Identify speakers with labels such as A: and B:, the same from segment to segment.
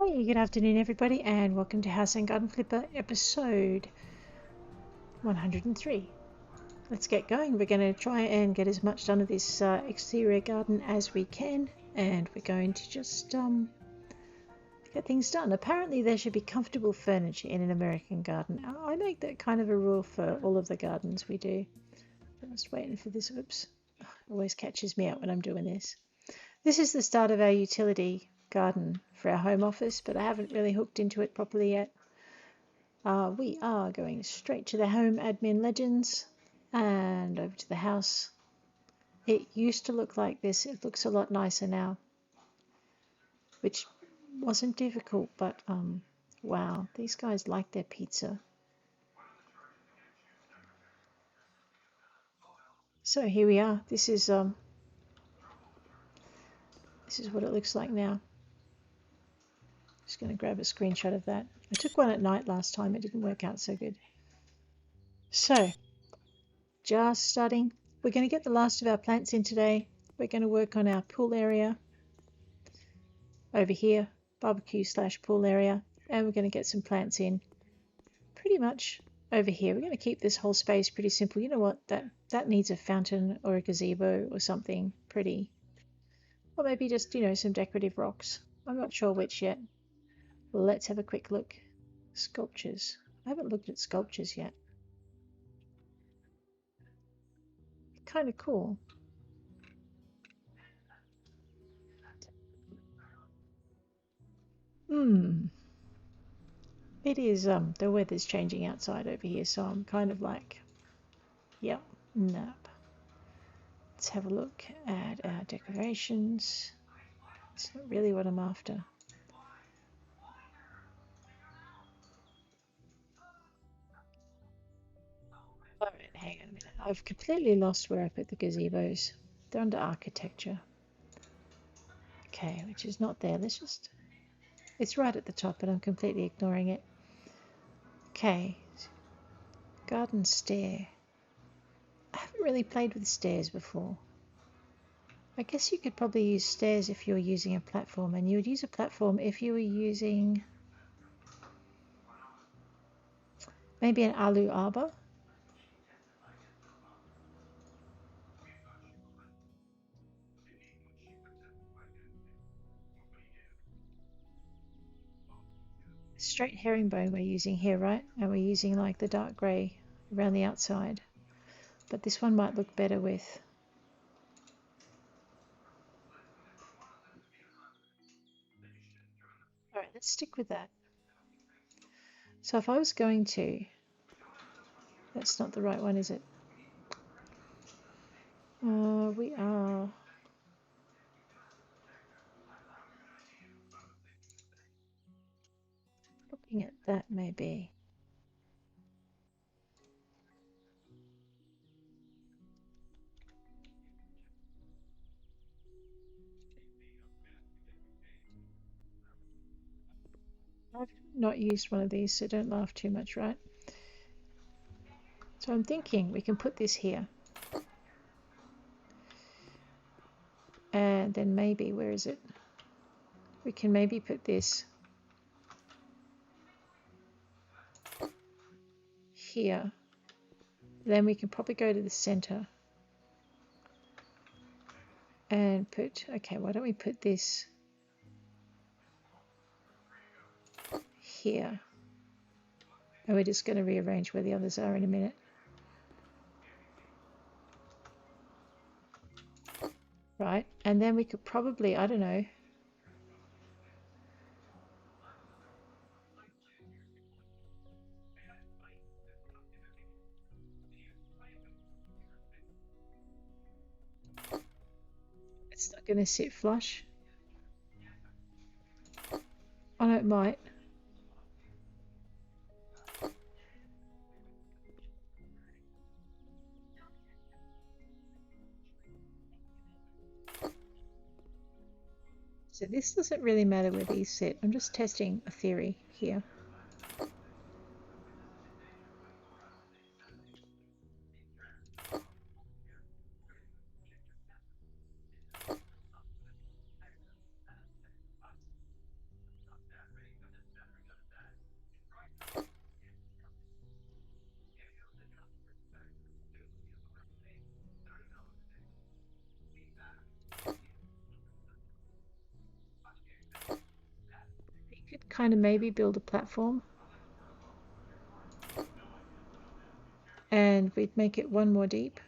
A: Hey, good afternoon, everybody, and welcome to House and Garden Flipper episode 103. Let's get going. We're going to try and get as much done of this exterior garden as we can, and we're going to just get things done. Apparently, there should be comfortable furniture in an American garden. I make that kind of a rule for all of the gardens we do. Just waiting for this. Oops, always catches me out when I'm doing this. This is the start of our utility garden for our home office, but I haven't really hooked into it properly yet. We are going straight to the home admin legends and over to the house. It used to look like this. It looks a lot nicer now, which wasn't difficult, but wow, these guys like their pizza. So here we are. This is what it looks like now. Just going to grab a screenshot of that. I took one at night last time. It didn't work out so good. So, just starting. We're going to get the last of our plants in today. We're going to work on our pool area over here, barbecue/pool area, and we're going to get some plants in pretty much over here. We're going to keep this whole space pretty simple. You know what? That needs a fountain or a gazebo or something pretty. Or maybe just, some decorative rocks. I'm not sure which yet. Let's have a quick look. Sculptures. I haven't looked at sculptures yet. Kind of cool. It is, the weather's changing outside over here, so I'm kind of like, yep, nap. Let's have a look at our decorations. It's not really what I'm after. Alright, hang on a minute. I've completely lost where I put the gazebos. They're under architecture. Okay, which is not there. It's right at the top, but I'm completely ignoring it. Okay, garden stair. I haven't really played with stairs before. I guess you could probably use stairs if you were using a platform, and you would use a platform if you were using maybe an alu arbor. Straight herringbone we're using here, right? And we're using like the dark grey around the outside. But this one might look better with... Alright, let's stick with that. So if I was going to... That's not the right one, is it? We are... looking at that maybe. I've not used one of these, so don't laugh too much, right? So I'm thinking we can put this here. And then maybe, where is it? We can maybe put this here. Then we can probably go to the center and put, okay, why don't we put this here? And we're just going to rearrange where the others are in a minute. Right, and then we could probably, I don't know, it's not going to sit flush. Oh no, it might. So this doesn't really matter where these sit. I'm just testing a theory here. kind of maybe build a platform. And we'd make it 1 more deep.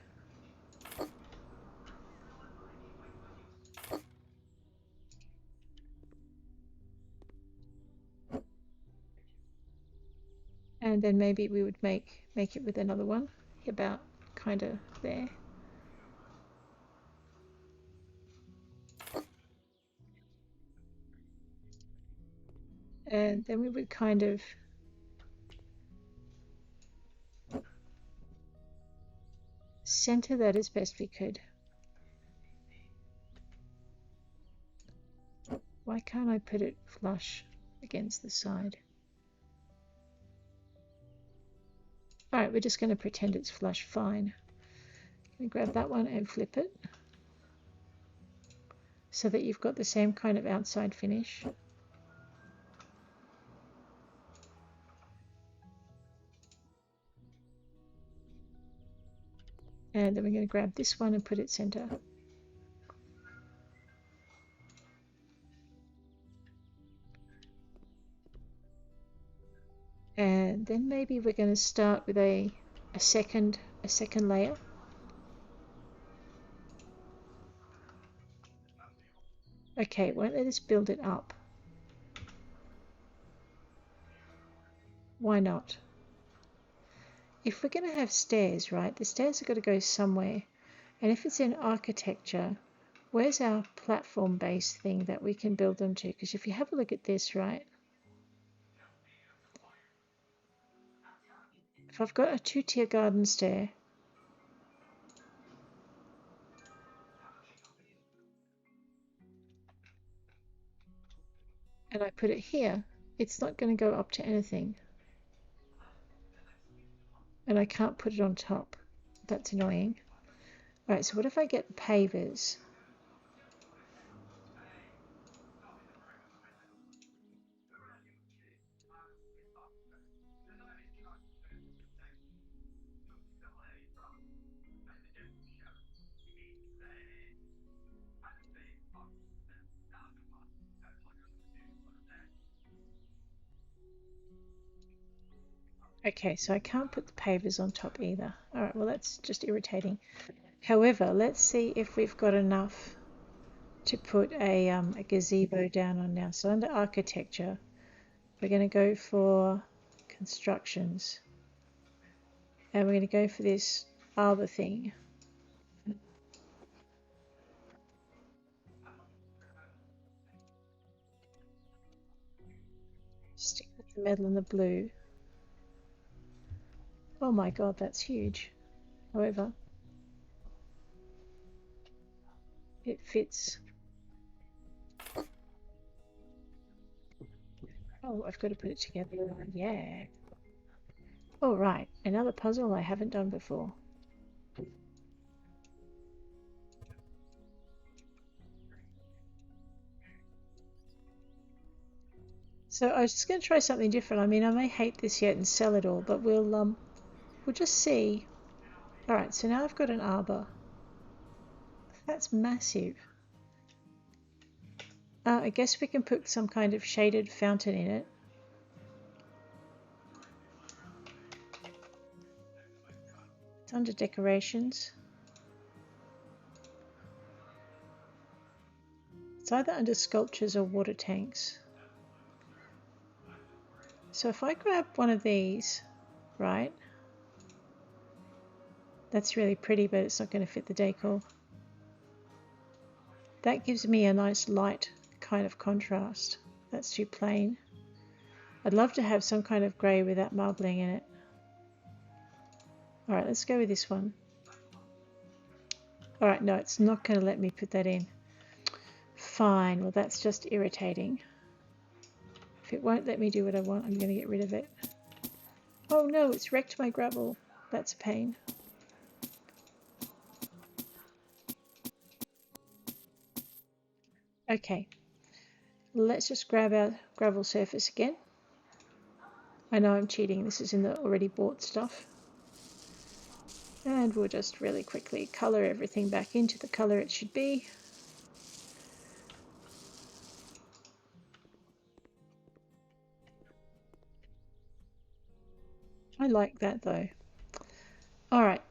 A: And then maybe we would make it with another one about kind of there. And then we would kind of center that as best we could. Why can't I put it flush against the side? Alright, we're just going to pretend it's flush. Fine. Can grab that one and flip it so that you've got the same kind of outside finish. And then we're going to grab this one and put it center. And then maybe we're going to start with a second layer. Okay, it won't let us build it up. Why not? If we're going to have stairs, right, the stairs have got to go somewhere. And if it's in architecture, where's our platform-based thing that we can build them to? Because if you have a look at this, right, if I've got a 2-tier garden stair, and I put it here, it's not going to go up to anything. And I can't put it on top. That's annoying. Alright, so what if I get pavers? Okay, so I can't put the pavers on top either. Alright, well that's just irritating. However, let's see if we've got enough to put a gazebo down on now. So under architecture, we're going to go for constructions. And we're going to go for this arbor thing. Stick with the metal and the blue. Oh my god, that's huge. However, it fits. Oh, I've got to put it together. Yeah. Oh, right. Another puzzle I haven't done before. So I was just going to try something different. I mean, I may hate this yet and sell it all, but we'll just see. All right, so now I've got an arbor. That's massive. I guess we can put some kind of shaded fountain in it. It's under decorations. It's either under sculptures or water tanks. So if I grab one of these, right, that's really pretty, but it's not going to fit the decor. That gives me a nice light kind of contrast. That's too plain. I'd love to have some kind of grey with that marbling in it. Alright, let's go with this one. Alright, no, it's not going to let me put that in. Fine, well that's just irritating. If it won't let me do what I want, I'm going to get rid of it. Oh no, it's wrecked my gravel. That's a pain. Okay, let's just grab our gravel surface again. I know I'm cheating, this is in the already bought stuff. And we'll just really quickly colour everything back into the colour it should be. I like that though. All right.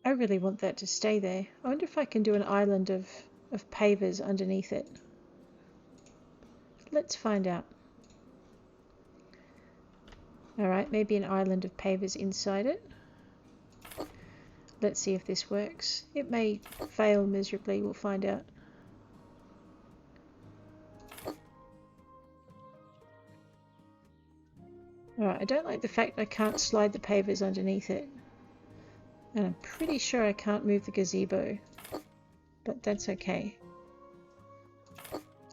A: I really want that to stay there. I wonder if I can do an island of pavers underneath it. Let's find out. Alright, maybe an island of pavers inside it. Let's see if this works. It may fail miserably, we'll find out. Alright, I don't like the fact I can't slide the pavers underneath it. And I'm pretty sure I can't move the gazebo. But that's okay.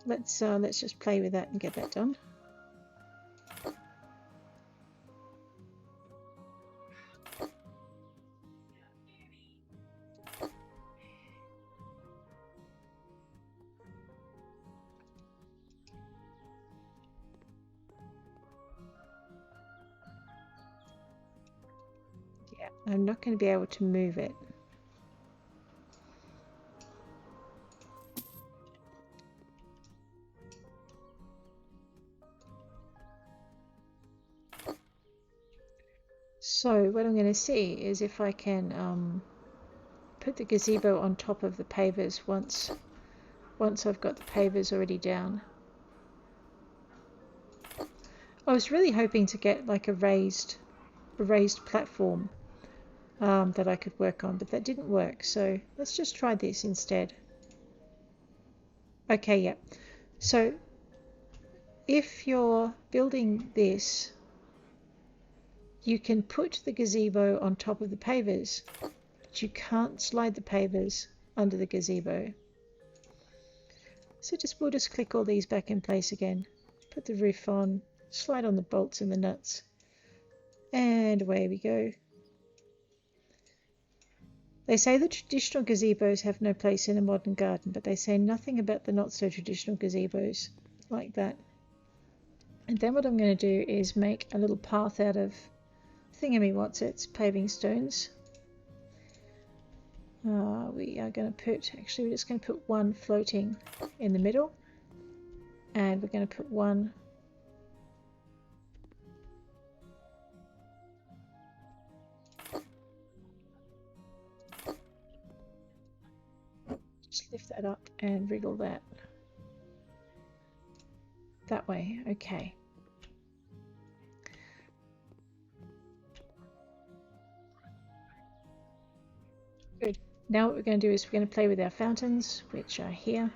A: Let's just play with that and get that done. Yeah, I'm not going to be able to move it. So what I'm going to see is if I can put the gazebo on top of the pavers once I've got the pavers already down. I was really hoping to get like a raised platform that I could work on, but that didn't work. So let's just try this instead. Okay, yeah. So if you're building this, you can put the gazebo on top of the pavers, but you can't slide the pavers under the gazebo. So we'll just click all these back in place again. Put the roof on, slide on the bolts and the nuts, and away we go. They say the traditional gazebos have no place in a modern garden, but they say nothing about the not so traditional gazebos like that. And then what I'm going to do is make a little path out of thingamywhatsits, paving stones. We are going to put, actually we're just going to put one floating in the middle, and we're going to put one just lift that up and wriggle that way. Okay. Good. Now what we're going to do is we're going to play with our fountains, which are here.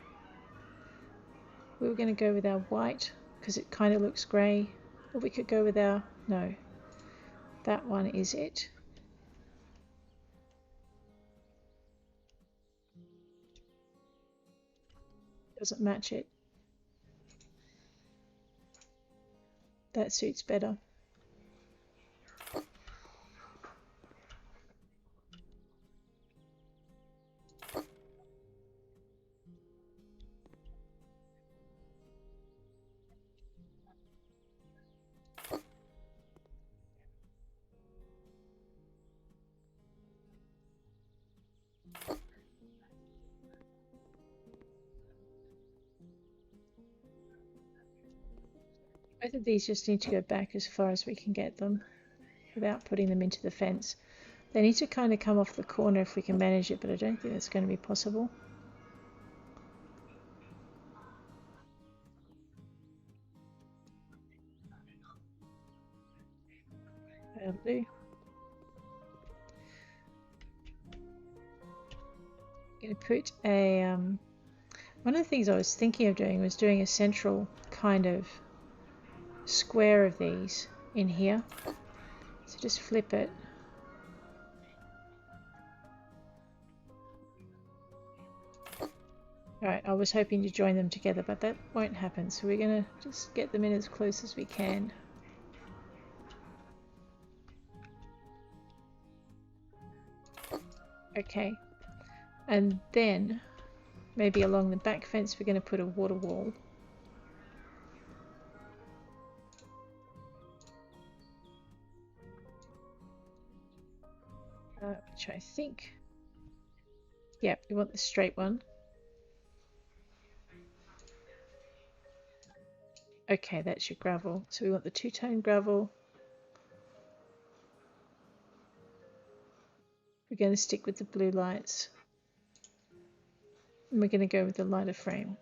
A: We were going to go with our white because it kind of looks grey, or we could go with our, no, that one is it. Doesn't match it. That suits better. Both of these just need to go back as far as we can get them without putting them into the fence. They need to kind of come off the corner if we can manage it, but I don't think that's going to be possible. That'll do. I'm going to put a... one of the things I was thinking of doing was doing a central kind of square of these in here. So just flip it. Alright, I was hoping to join them together, but that won't happen, so we're going to just get them in as close as we can. Okay, and then maybe along the back fence we're going to put a water wall. Which I think, yeah, we want the straight one. Okay, that's your gravel. So we want the two-tone gravel. We're going to stick with the blue lights. And we're going to go with the lighter frame.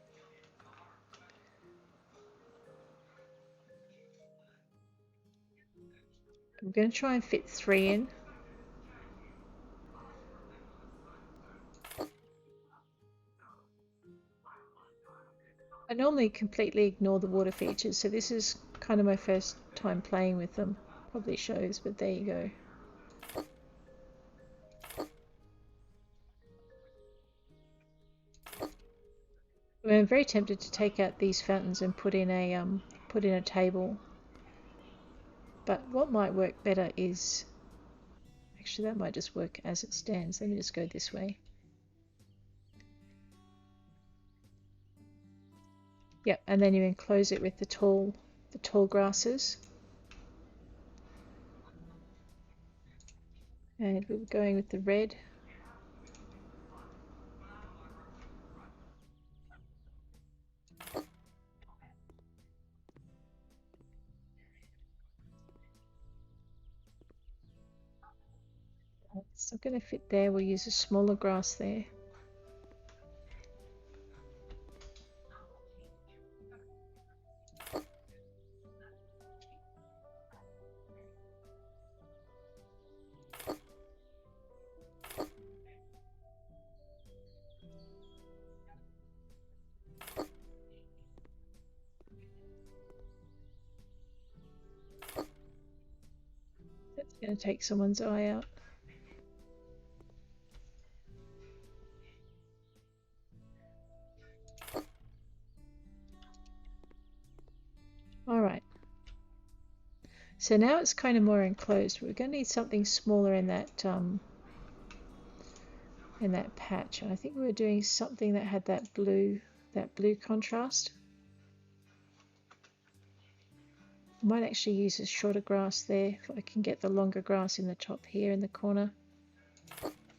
A: I'm going to try and fit 3 in. I normally completely ignore the water features, so this is kind of my first time playing with them. Probably shows, but there you go. I'm very tempted to take out these fountains and put in a table. But what might work better is, actually that might just work as it stands. Let me just go this way. Yep, and then you enclose it with the tall grasses. And we were going with the red. It's not going to fit there. We'll use a smaller grass there. That's going to take someone's eye out. Alright. So now it's kind of more enclosed. We're going to need something smaller in that patch. And I think we were doing something that had that blue contrast. I might actually use a shorter grass there if I can get the longer grass in the top here in the corner.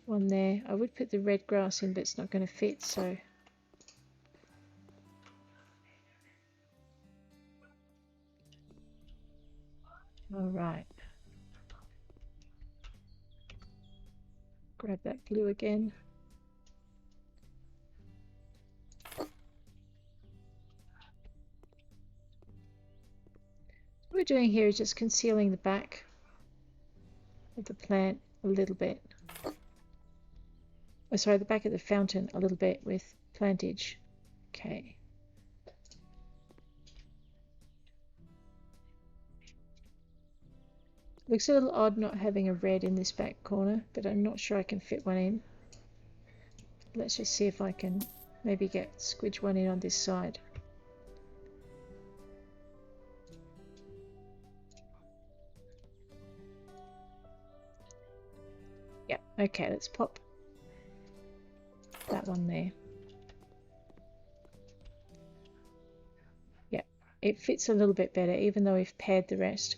A: One there. I would put the red grass in, but it's not going to fit, so alright. Grab that blue again. What we're doing here is just concealing the back of the plant a little bit. Oh, sorry, the back of the fountain a little bit with plantage. Okay. Looks a little odd not having a red in this back corner, but I'm not sure I can fit one in. Let's just see if I can maybe squidge one in on this side. Yeah, okay, let's pop that one there. Yeah, it fits a little bit better, even though we've paired the rest.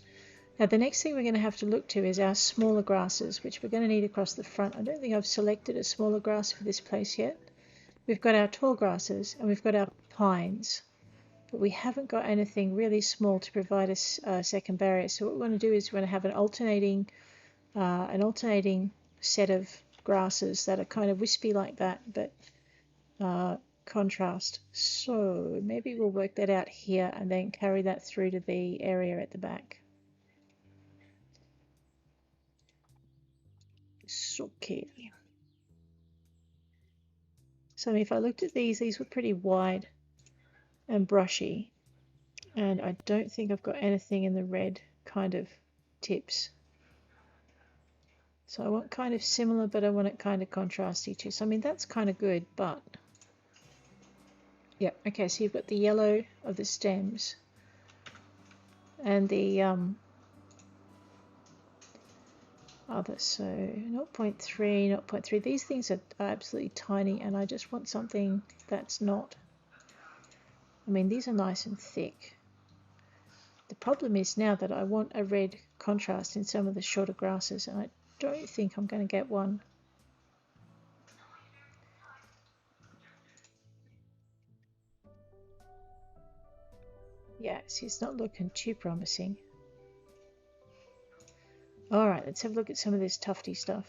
A: Now the next thing we're going to have to look to is our smaller grasses, which we're going to need across the front. I don't think I've selected a smaller grass for this place yet. We've got our tall grasses and we've got our pines, but we haven't got anything really small to provide us a second barrier. So what we want to do is we want to have an alternating set of grasses that are kind of wispy like that, but contrast. So maybe we'll work that out here and then carry that through to the area at the back. Okay. So if I looked at these were pretty wide and brushy, and I don't think I've got anything in the red kind of tips. So I want kind of similar, but I want it kind of contrasty too. So I mean, that's kind of good, but yeah, okay, so you've got the yellow of the stems and the other, so 0.3, 0.3. These things are absolutely tiny, and I just want something that's not, I mean, these are nice and thick. The problem is now that I want a red contrast in some of the shorter grasses, and I don't think I'm going to get one. Yeah, it's not looking too promising. Alright, let's have a look at some of this tufty stuff.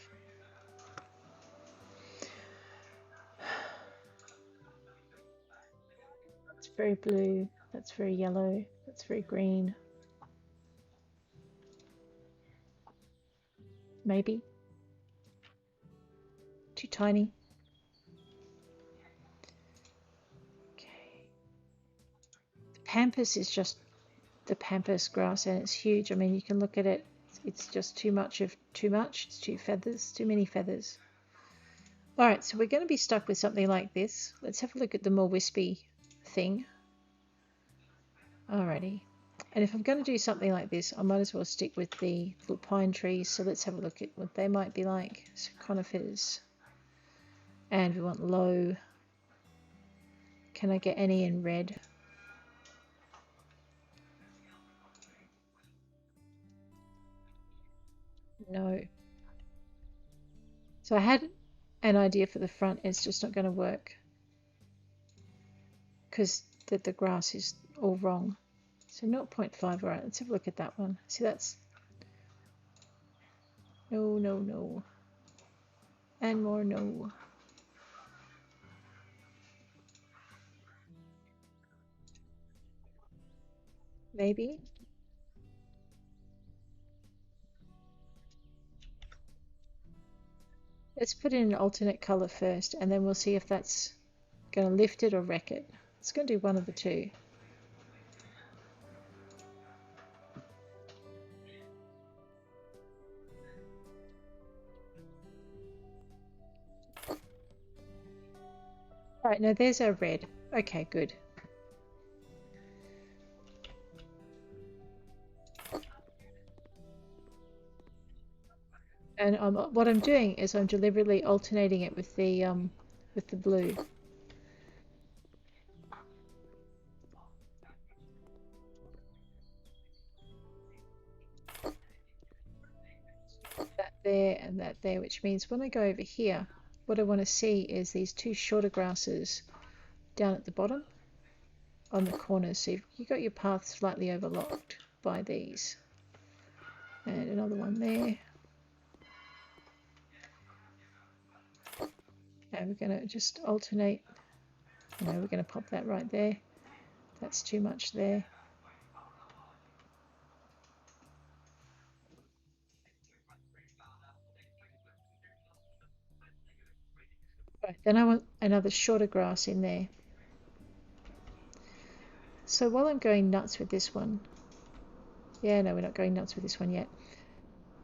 A: That's very blue, that's very yellow, that's very green. Maybe. Too tiny. Okay. The pampas is just the pampas grass and it's huge. I mean, you can look at it. It's just too much of too much. It's too feathers, too many feathers. All right, so we're going to be stuck with something like this. Let's have a look at the more wispy thing. Alrighty. And if I'm going to do something like this, I might as well stick with the little pine trees. So let's have a look at what they might be like. So conifers. And we want low. Can I get any in red? No. So I had an idea for the front. It's just not going to work. Because the grass is all wrong. So 0.5, all right, let's have a look at that one. See, that's, no, no, no. And more no. Maybe. Let's put in an alternate color first, and then we'll see if that's going to lift it or wreck it. It's going to do one of the two. All right, now there's our red. Okay, good. And what I'm doing is I'm deliberately alternating it with the blue. That there and that there, which means when I go over here, what I want to see is these two shorter grasses down at the bottom on the corners. So you've got your path slightly overlocked by these. And another one there. And we're going to just alternate. You know, we're going to pop that right there. That's too much there. Right, then I want another shorter grass in there. So while I'm going nuts with this one, yeah, no, we're not going nuts with this one yet.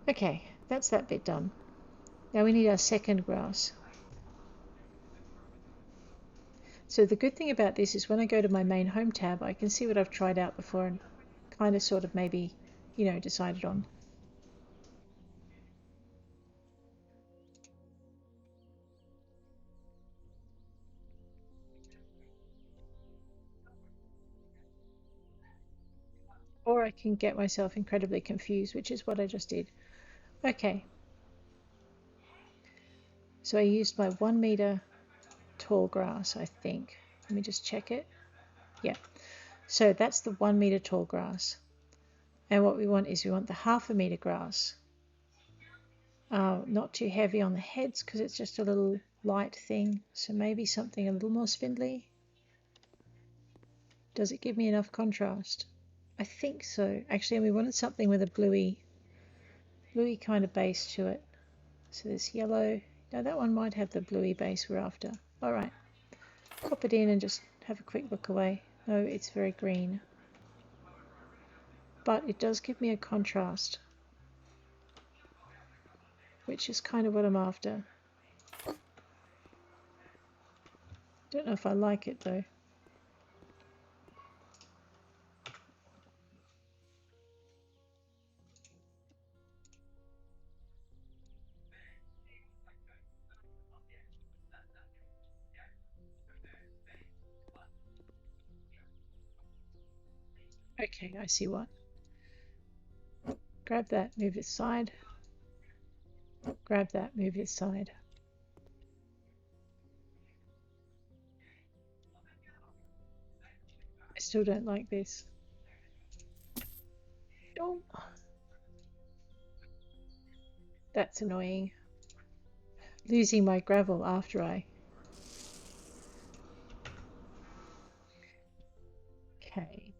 A: Okay, that's that bit done. Now we need our second grass. So the good thing about this is when I go to my main home tab, I can see what I've tried out before and kind of sort of maybe, you know, decided on. Or I can get myself incredibly confused, which is what I just did. Okay. So I used my 1 meter tall grass, I think. Let me just check it. Yeah. So that's the 1 meter tall grass. And what we want is we want the 1/2 meter grass. Not too heavy on the heads because it's just a little light thing. So maybe something a little more spindly. Does it give me enough contrast? I think so. Actually, we wanted something with a bluey kind of base to it. So this yellow. Now that one might have the bluey base we're after. All right. Pop it in and just have a quick look away. No, it's very green. But it does give me a contrast, which is kind of what I'm after. Don't know if I like it though. Okay, I see what. Grab that, move it aside. Grab that, move it aside. I still don't like this. That's annoying. Losing my gravel after I... Okay.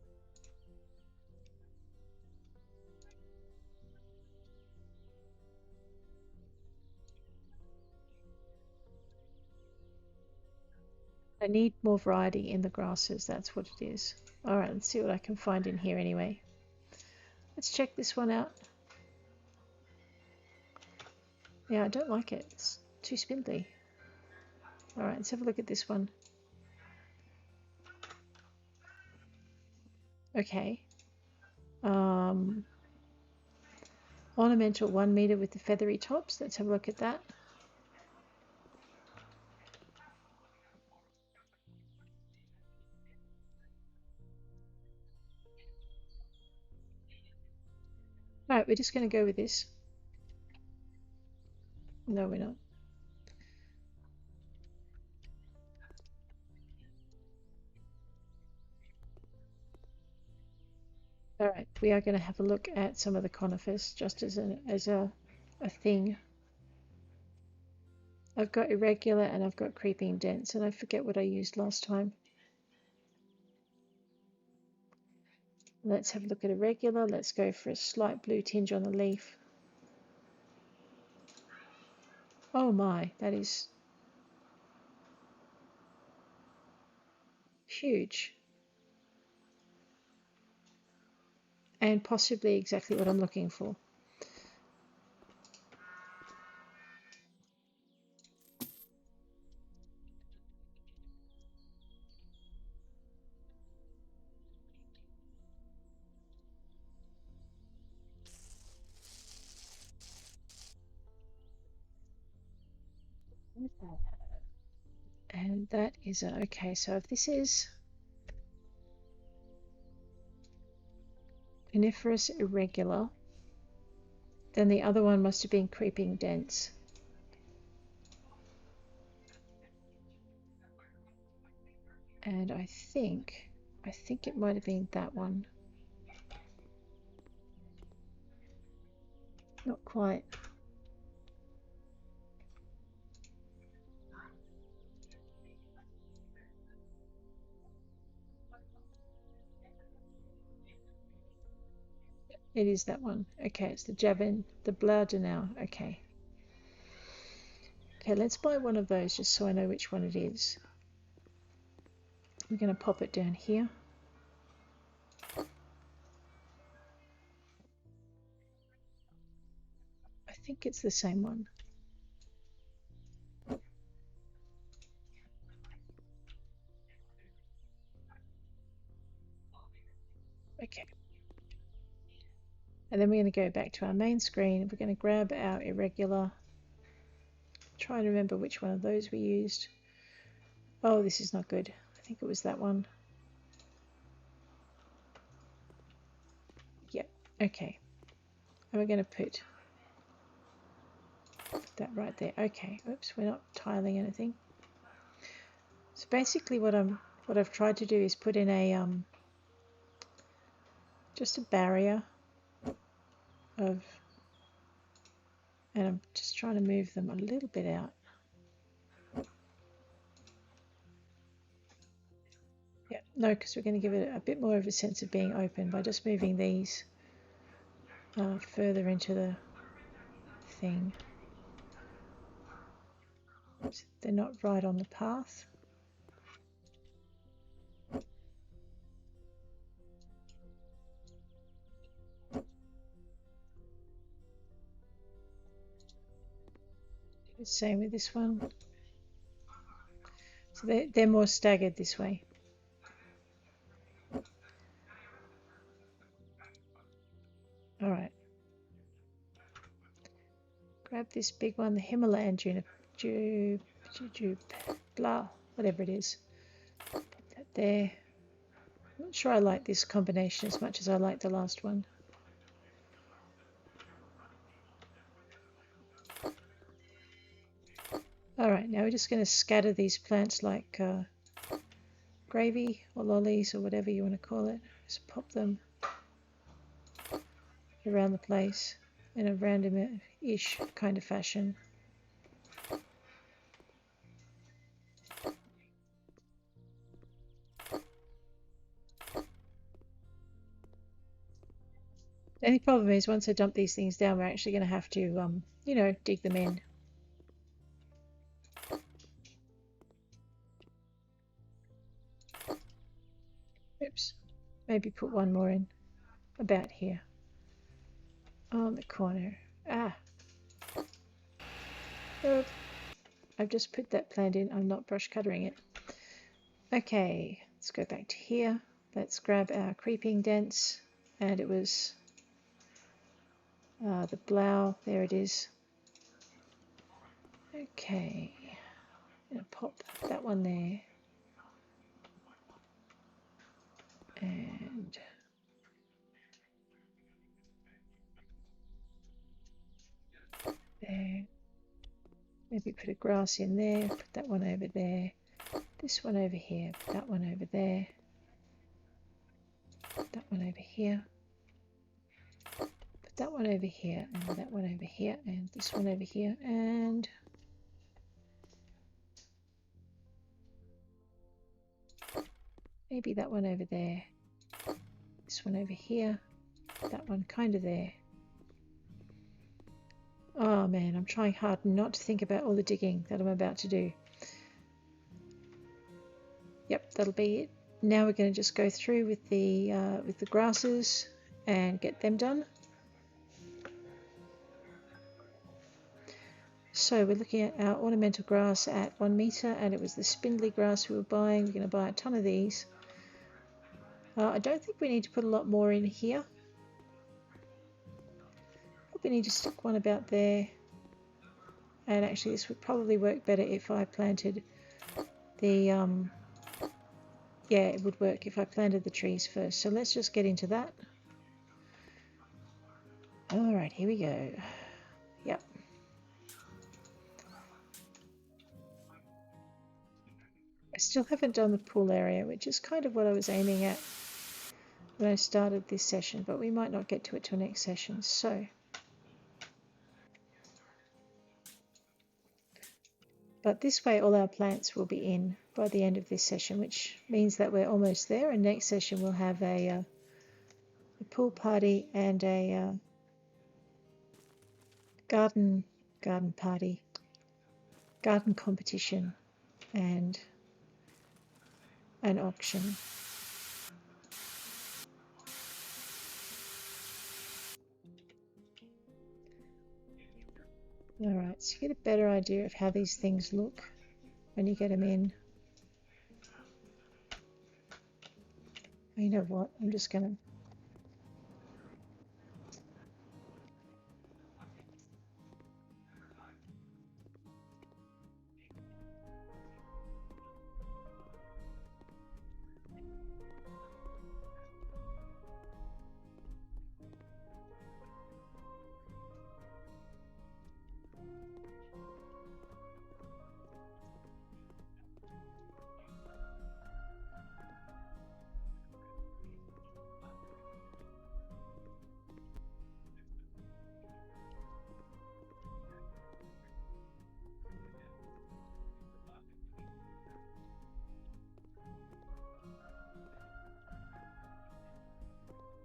A: I need more variety in the grasses, that's what it is. Alright, let's see what I can find in here anyway. Let's check this one out. Yeah, I don't like it. It's too spindly. Alright, let's have a look at this one. Okay. Ornamental 1 meter with the feathery tops. Let's have a look at that. Alright, we're just going to go with this. No, we're not. Alright, we are going to have a look at some of the conifers just as a thing. I've got irregular and I've got creeping dense, and I forget what I used last time. Let's have a look at irregular. Let's go for a slight blue tinge on the leaf. Oh my, that is huge. And possibly exactly what I'm looking for. And that is okay. So if this is coniferous irregular, then the other one must have been creeping dense. And I think it might have been that one. Not quite. It is that one. Okay, it's the Javin, the Blardinau. Okay. Okay, let's buy one of those just so I know which one it is. I'm going to pop it down here. I think it's the same one. Okay. And then we're going to go back to our main screen. We're going to grab our irregular. Try and remember which one of those we used. Oh, this is not good. I think it was that one. Yep. Okay. And we're going to put that right there. Okay. Oops, we're not tiling anything. So basically, what I've tried to do is put in a just a barrier of, and I'm just trying to move them a little bit out. Yeah, no, because we're going to give it a bit more of a sense of being open by just moving these further into the thing. So they're not right on the path. Same with this one. So they're more staggered this way. All right. Grab this big one, the Himalayan blah, whatever it is. Put that there. I'm not sure I like this combination as much as I like the last one. Alright, now we're just going to scatter these plants like gravy or lollies or whatever you want to call it. Just pop them around the place. in a random-ish kind of fashion. The only problem is once I dump these things down, we're actually going to have to, you know, dig them in. Oops. Maybe put one more in about here. On the corner. Ah. Oh, I've just put that plant in. I'm not brush cuttering it. Okay, let's go back to here. Let's grab our creeping dents. And it was the Blau. There it is. Okay. I'm going to pop that one there. And there. Maybe put a grass in there, put that one over there, this one over here, put that one over there, put that one over here, put that one over here, and that one over here, and this one over here, and maybe that one over there, this one over here, that one kind of there. Oh man, I'm trying hard not to think about all the digging that I'm about to do. Yep, that'll be it. Now we're going to just go through with the grasses and get them done. So we're looking at our ornamental grass at 1 meter, and it was the spindly grass we were buying. We're going to buy a ton of these. I don't think we need to put a lot more in here. We need to stick one about there. And actually this would probably work better if I planted the, yeah, it would work if I planted the trees first. So let's just get into that. Alright, here we go. Yep. I still haven't done the pool area, which is kind of what I was aiming at when I started this session, but we might not get to it till next session. So, but this way all our plants will be in by the end of this session, which means that we're almost there, and next session we'll have a pool party and a garden party, garden competition, and an auction. Alright, so you get a better idea of how these things look when you get them in. You know what, I'm just going to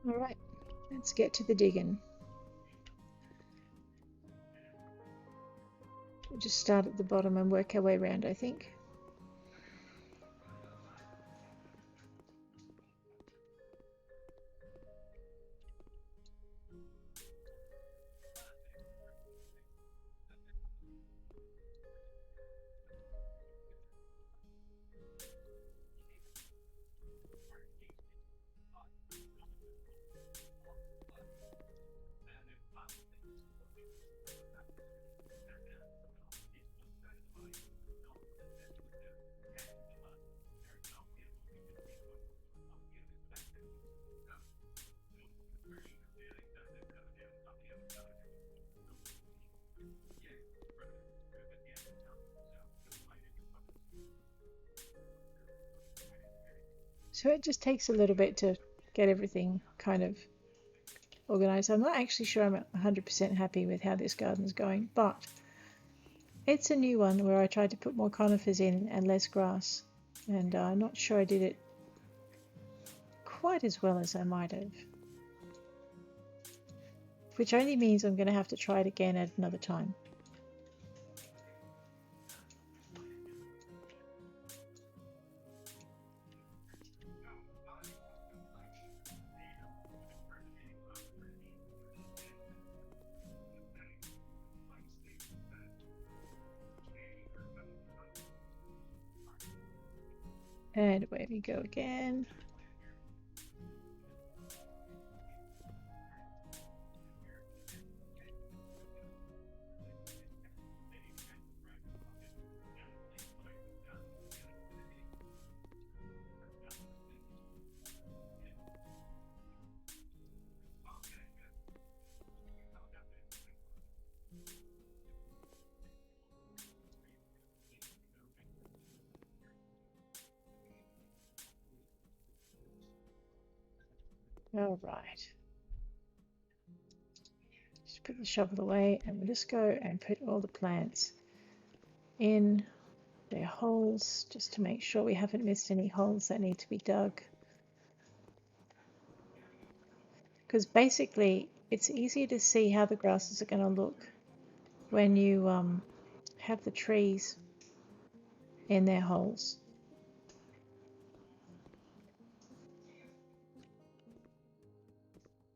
A: Alright, let's get to the digging. We'll just start at the bottom and work our way around, I think. So it just takes a little bit to get everything kind of organised. I'm not actually sure I'm 100% happy with how this garden's going, but it's a new one where I tried to put more conifers in and less grass, and I'm not sure I did it quite as well as I might have. Which only means I'm going to have to try it again at another time. And away we go again. All right. Just put the shovel away and we'll just go and put all the plants in their holes just to make sure we haven't missed any holes that need to be dug. Because basically it's easier to see how the grasses are going to look when you have the trees in their holes.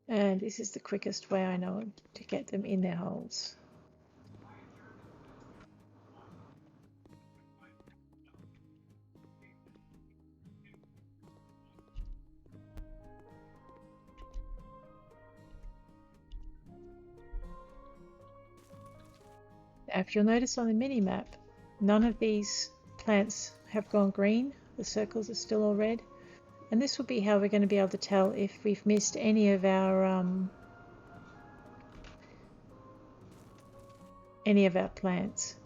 A: And this is the quickest way I know to get them in their holes. Now, if you'll notice on the mini-map, none of these plants have gone green. The circles are still all red. And this will be how we're going to be able to tell if we've missed any of our plants.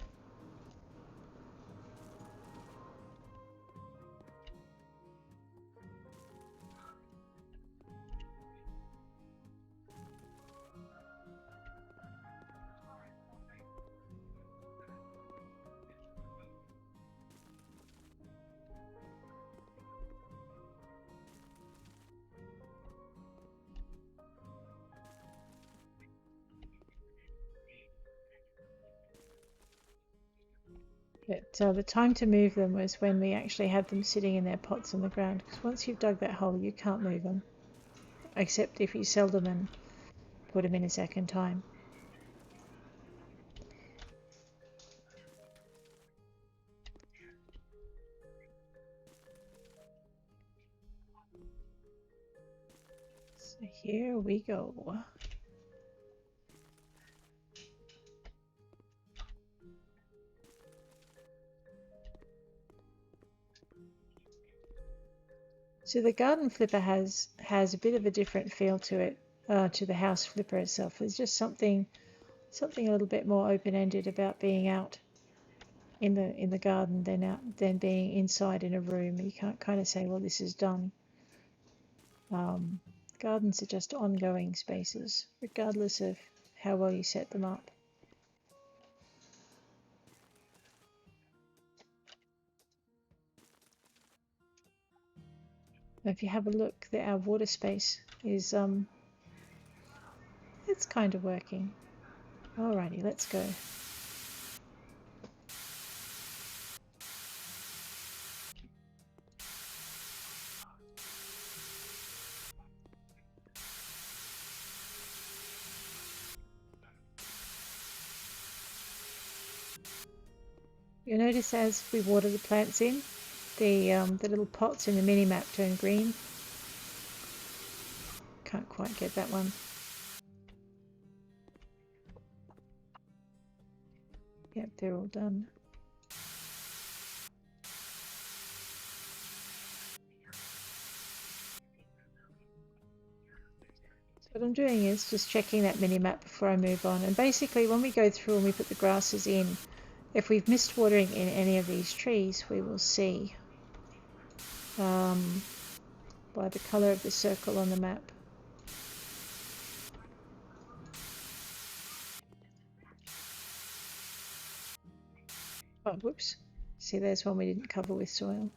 A: But the time to move them was when we actually had them sitting in their pots on the ground. Because once you've dug that hole, you can't move them. Except if you sell them and put them in a second time. So here we go. So the garden flipper has a bit of a different feel to it, to the house flipper itself. There's just something a little bit more open-ended about being out in the garden than being inside in a room. You can't kind of say, well, this is done. Gardens are just ongoing spaces, regardless of how well you set them up. If you have a look, our water space is it's kind of working. Alrighty, let's go. You'll notice as we water the plants in, the little pots in the mini-map turn green. Can't quite get that one. Yep, they're all done. So what I'm doing is just checking that mini-map before I move on. And basically when we go through and we put the grasses in, if we've missed watering in any of these trees, we will see by the colour of the circle on the map. Oh, whoops. See, there's one we didn't cover with soil.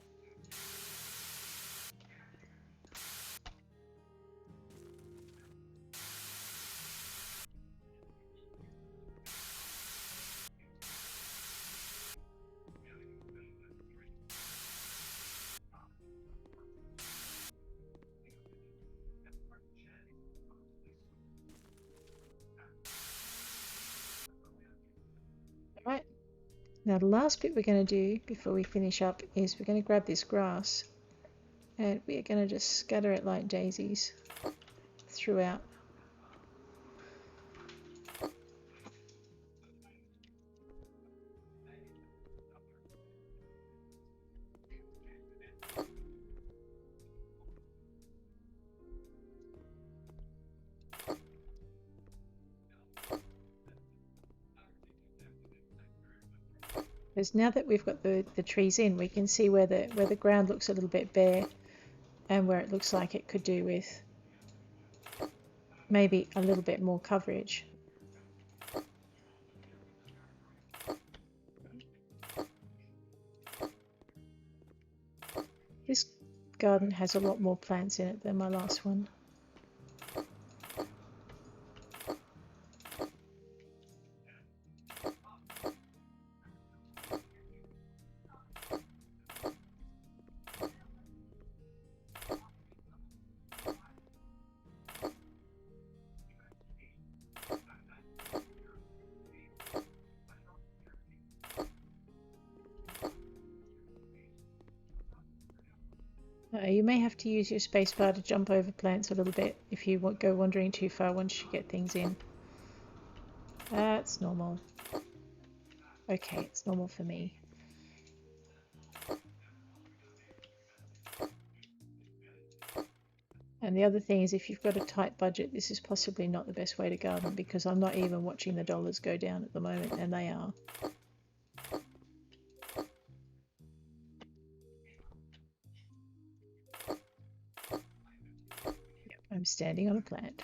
A: Alright, now the last bit we're going to do before we finish up is we're going to grab this grass and we are going to just scatter it like daisies throughout. Because now that we've got the trees in, we can see where the ground looks a little bit bare and where it looks like it could do with maybe a little bit more coverage. This garden has a lot more plants in it than my last one. You may have to use your spacebar to jump over plants a little bit if you go wandering too far once you get things in. That's normal. Okay, it's normal for me. And the other thing is, if you've got a tight budget, this is possibly not the best way to garden, because I'm not even watching the dollars go down at the moment, and they are. Yep, I'm standing on a plant.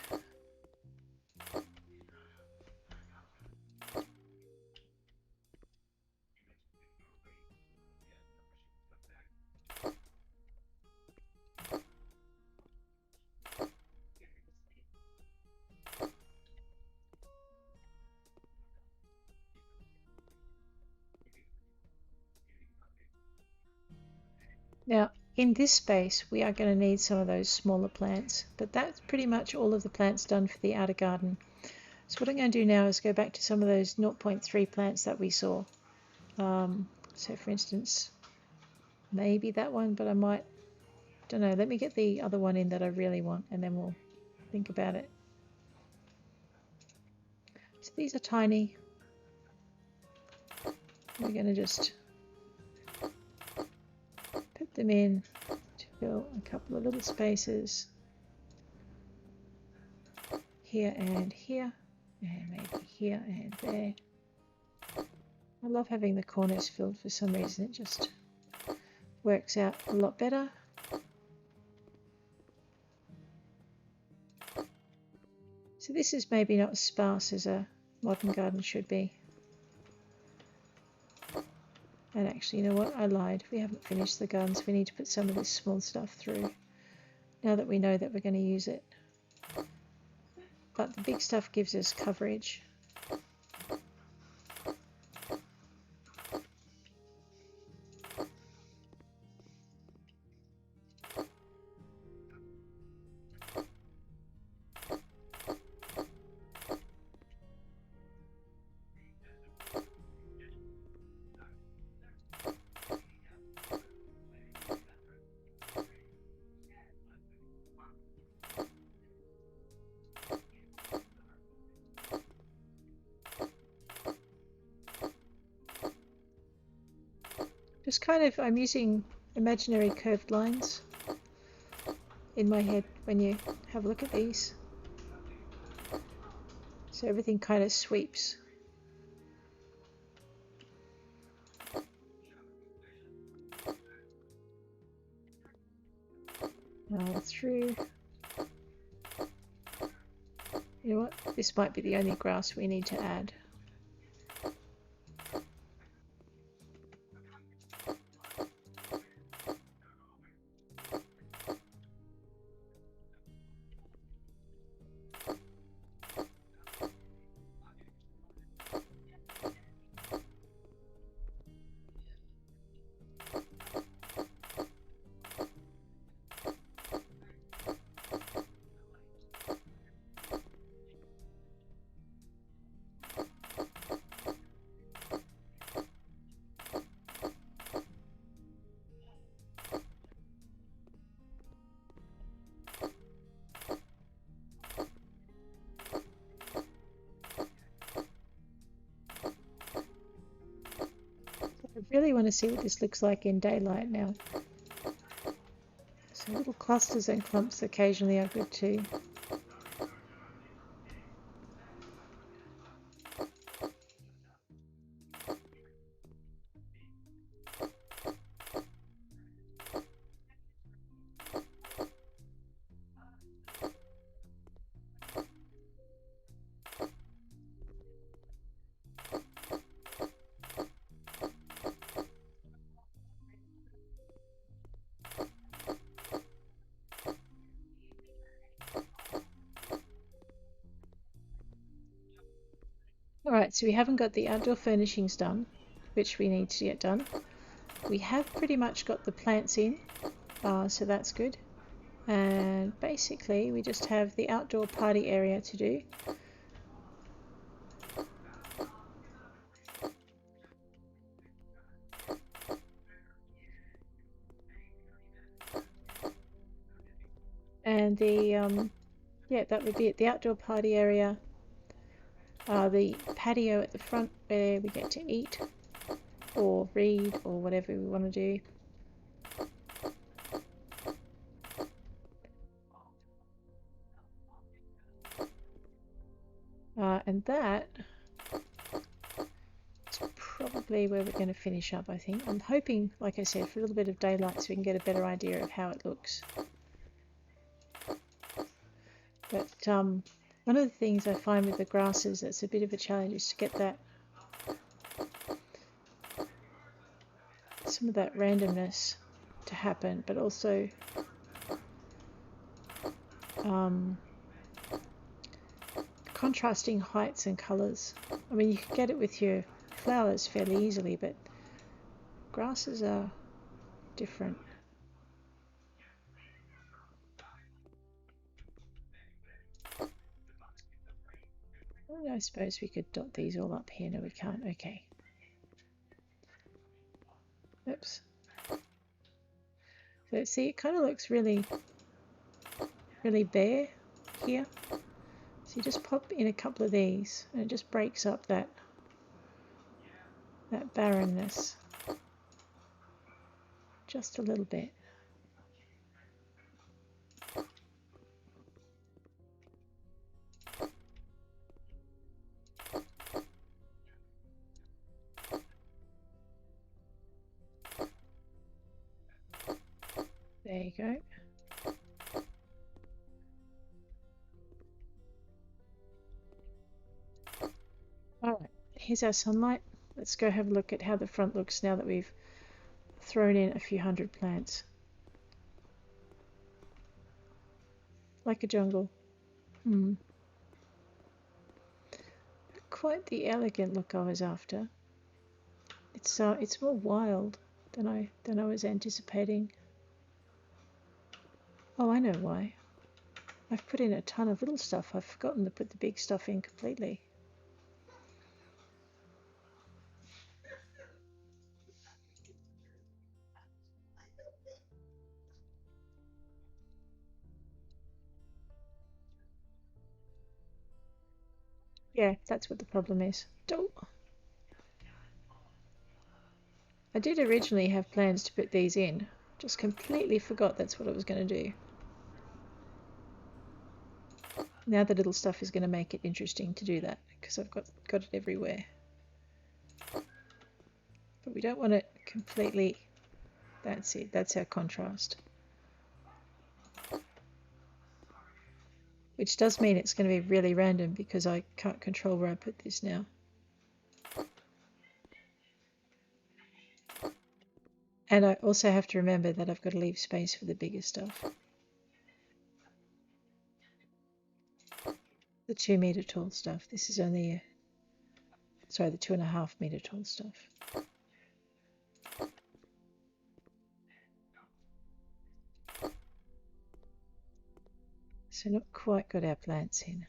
A: Now, in this space, we are going to need some of those smaller plants, but that's pretty much all of the plants done for the outer garden. So what I'm going to do now is go back to some of those 0.3 plants that we saw. So for instance, maybe that one, but I might, don't know, let me get the other one in that I really want, and then we'll think about it. So these are tiny. We're going to just put them in to fill a couple of little spaces here and here, and maybe here and there. I love having the corners filled for some reason. It just works out a lot better. So this is maybe not as sparse as a modern garden should be. And actually, you know what? I lied. We haven't finished the garden, so we need to put some of this small stuff through now that we know that we're going to use it. But the big stuff gives us coverage. Just kind of, I'm using imaginary curved lines in my head when you have a look at these. So everything kind of sweeps. Through. You know what? This might be the only grass we need to add. Really want to see what this looks like in daylight now. So little clusters and clumps occasionally are good too. Alright, so we haven't got the outdoor furnishings done, which we need to get done. We have pretty much got the plants in, so that's good. And basically we just have the outdoor party area to do. And yeah, that would be it. The outdoor party area, the patio at the front where we get to eat or read or whatever we want to do. And that is probably where we're going to finish up, I think. I'm hoping, like I said, for a little bit of daylight so we can get a better idea of how it looks. But one of the things I find with the grasses that's a bit of a challenge is to get that some of that randomness to happen, but also contrasting heights and colours. I mean, you can get it with your flowers fairly easily, but grasses are different. Well, I suppose we could dot these all up here. No, we can't. Okay. Oops. So see, it kind of looks really bare here. So you just pop in a couple of these and it just breaks up that barrenness just a little bit. There you go. Alright, here's our sunlight. Let's go have a look at how the front looks now that we've thrown in a few hundred plants. Like a jungle. Not quite the elegant look I was after. It's more wild than I was anticipating. Oh, I know why. I've put in a ton of little stuff. I've forgotten to put the big stuff in completely. Yeah, that's what the problem is. I did originally have plans to put these in. Just completely forgot that's what I was going to do. Now the little stuff is going to make it interesting to do that because I've got it everywhere. But we don't want it completely... That's it. That's our contrast. Which does mean it's going to be really random because I can't control where I put this now. And I also have to remember that I've got to leave space for the bigger stuff. The 2 meter tall stuff. This is only sorry, the 2.5 meter tall stuff. So not quite got our plants in.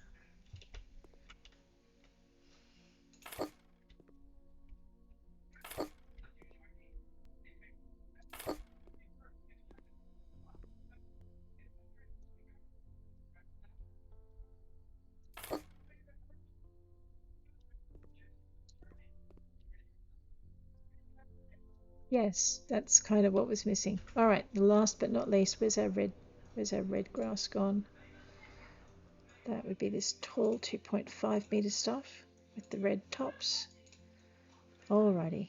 A: Yes, that's kind of what was missing. All right, last but not least, where's our red grass gone? That would be this tall 2.5 meter stuff with the red tops. Alrighty.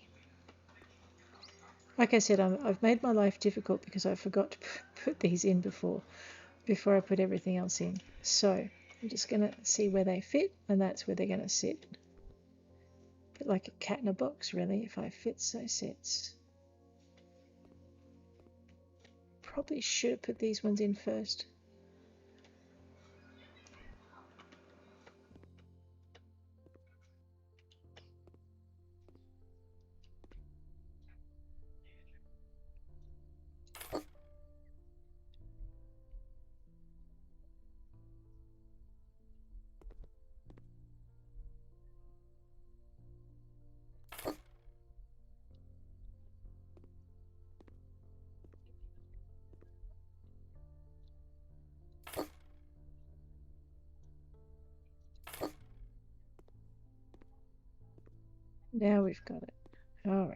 A: Like I said, I've made my life difficult because I forgot to put these in before I put everything else in. So I'm just going to see where they fit, and that's where they're going to sit. A bit like a cat in a box, really, if I fit those sets. Probably should have put these ones in first. Now we've got it. Alrighty.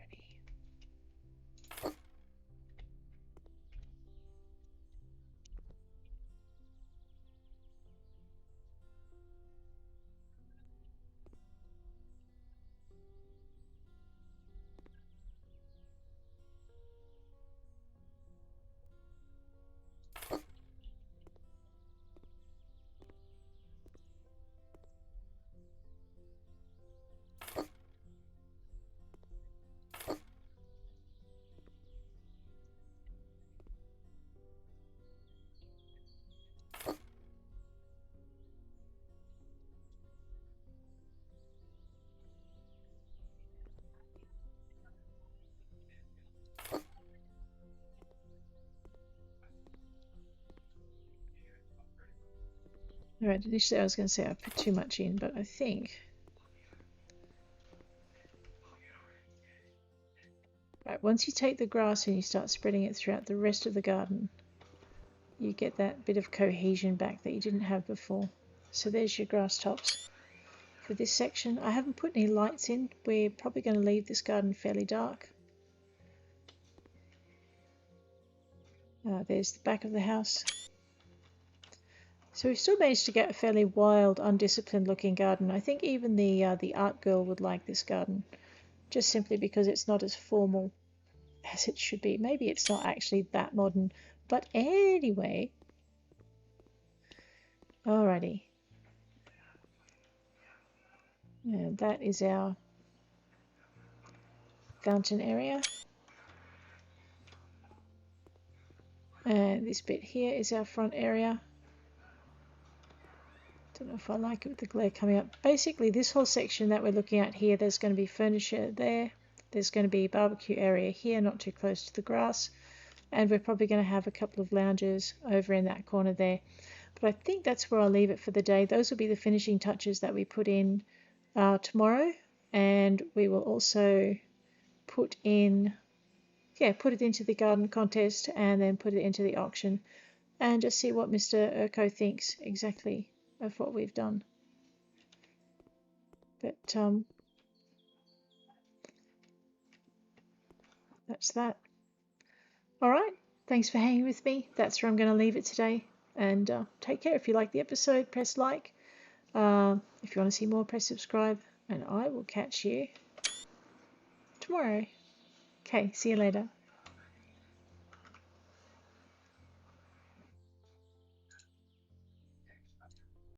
A: Alright, initially I was going to say I put too much in, but I think... Right, once you take the grass and you start spreading it throughout the rest of the garden, you get that bit of cohesion back that you didn't have before. So there's your grass tops for this section. I haven't put any lights in. We're probably going to leave this garden fairly dark. There's the back of the house. So we've still managed to get a fairly wild, undisciplined looking garden. I think even the art girl would like this garden, just simply because it's not as formal as it should be. Maybe it's not actually that modern, but anyway. Alrighty. And that is our fountain area. And this bit here is our front area. Don't know if I like it with the glare coming up. Basically, this whole section that we're looking at here, there's going to be furniture there. There's going to be a barbecue area here, not too close to the grass. And we're probably going to have a couple of lounges over in that corner there. But I think that's where I'll leave it for the day. Those will be the finishing touches that we put in tomorrow. And we will also put it into the garden contest and then put it into the auction. And just see what Mr. Urko thinks exactly of what we've done. But that's that. Alright, thanks for hanging with me. That's where I'm going to leave it today. And take care. If you like the episode, press like. If you want to see more, press subscribe. And I will catch you tomorrow. Okay, see you later.